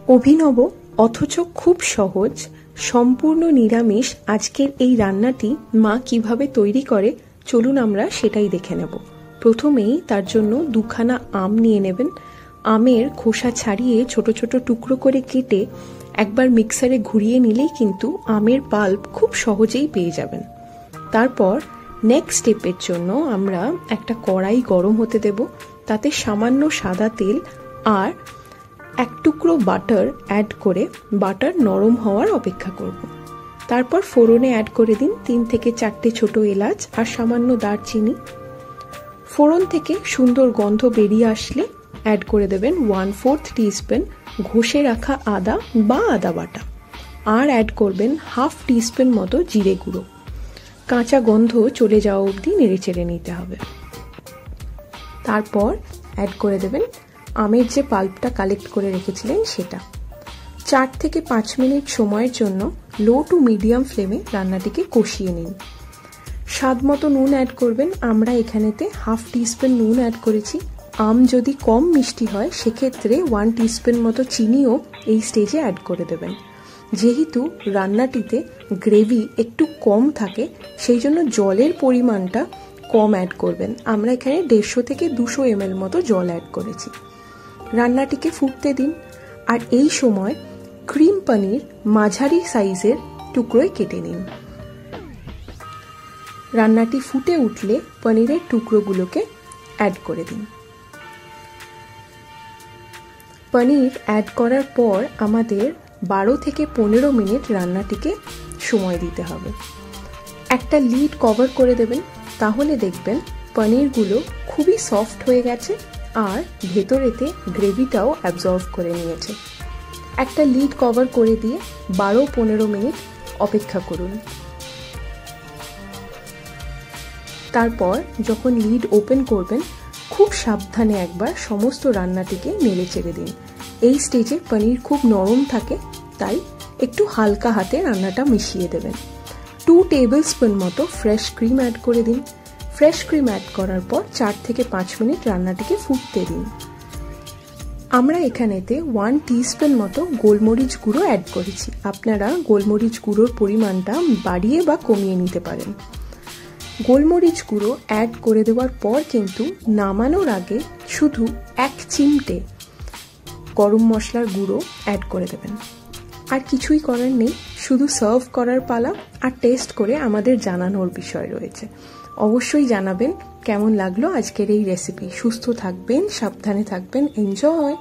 অভিনব অথচ খুব সহজ সম্পূর্ণ নিরামিষ আজকের এই রান্নাটি মা কিভাবে তৈরি করে চলুন আমরা সেটাই দেখে নেব। প্রথমেই তার জন্য দুখানা আম নিয়ে নেবেন। আমের খোসা ছাড়িয়ে ছোট ছোট টুকরো করে কেটে একবার মিক্সারে ঘুরিয়ে নিলেই কিন্তু আমের পাল্প খুব সহজেই পেয়ে যাবেন। তারপর নেক্সট স্টেপের জন্য আমরা একটা কড়াই গরম হতে দেব, তাতে সামান্য সাদা তেল আর এক টুকরো বাটার অ্যাড করে বাটার নরম হওয়ার অপেক্ষা করব। তারপর ফোড়নে অ্যাড করে দিন 3 থেকে 4টে ছোট এলাচ আর সামান্য দারচিনি। ফোড়ন থেকে সুন্দর গন্ধ বেরিয়ে আসলে অ্যাড করে দেবেন 1/4 টিস্পুন ঘষে রাখা আদা বা আদা বাটা, আর অ্যাড করবেন 1/2 টিস্পুন মতো জিরে গুঁড়ো। কাঁচা গন্ধ চলে যাওয়া অবধি নেড়েচেড়ে নিতে হবে। তারপর অ্যাড করে দেবেন আমের যে পাল্পটা কালেক্ট করে রেখেছিলেন সেটা। 4 থেকে 5 মিনিট সময়ের জন্য লো টু মিডিয়াম ফ্লেমে রান্নাটিকে কষিয়ে নিন। স্বাদ মতো নুন অ্যাড করবেন। আমরা এখানেতে 1/2 টিস্পুন নুন অ্যাড করেছি। আম যদি কম মিষ্টি হয় সেক্ষেত্রে 1 টিস্পুন মতো চিনিও এই স্টেজে অ্যাড করে দেবেন। যেহেতু রান্নাটিতে গ্রেভি একটু কম থাকে সেই জন্য জলের পরিমাণটা কম অ্যাড করবেন। আমরা এখানে 150 থেকে 200 ml মতো জল অ্যাড করেছি। রান্নাটিকে ফুটতে দিন, আর এই সময় ক্রিম পনির মাঝারি সাইজের টুকরোয় কেটে নিন। রান্নাটি ফুটে উঠলে পনিরের টুকরোগুলোকে অ্যাড করে দিন। পনির অ্যাড করার পর আমাদের 12 থেকে 15 মিনিট রান্নাটিকে সময় দিতে হবে। একটা লিড কভার করে দেবেন, তাহলে দেখবেন পনিরগুলো খুবই সফট হয়ে গেছে আর ভেতরেতে গ্রেভিটাও অ্যাবজর্ব করে নিয়েছে। একটা লিড কভার করে দিয়ে 12-15 মিনিট অপেক্ষা করুন। তারপর যখন লিড ওপেন করবেন খুব সাবধানে একবার সমস্ত রান্নাটিকে নেড়ে চেড়ে দিন। এই স্টেজে পনির খুব নরম থাকে, তাই একটু হালকা হাতে রান্নাটা মিশিয়ে দেবেন। 2 টেবিল স্পুন মতো ফ্রেশ ক্রিম অ্যাড করে দিন। ফ্রেশ ক্রিম অ্যাড করার পর 4 থেকে 5 মিনিট রান্নাটিকে ফুটতে দিন। আমরা এখানেতে 1 টিস্পুন মতো গোলমরিচ গুঁড়ো অ্যাড করেছি। আপনারা গোলমরিচ গুঁড়োর পরিমাণটা বাড়িয়ে বা কমিয়ে নিতে পারেন। গোলমরিচ গুঁড়ো অ্যাড করে দেওয়ার পর কিন্তু নামানোর আগে শুধু 1 চিমটে গরম মশলার গুঁড়ো অ্যাড করে দেবেন। আর কিছুই করার নেই, শুধু সার্ভ করার পালা, আর টেস্ট করে আমাদের জানানোর বিষয় রয়েছে। অবশ্যই জানাবেন কেমন লাগলো আজকের এই রেসিপি। সুস্থ থাকবেন, সাবধানে থাকবেন, এনজয়।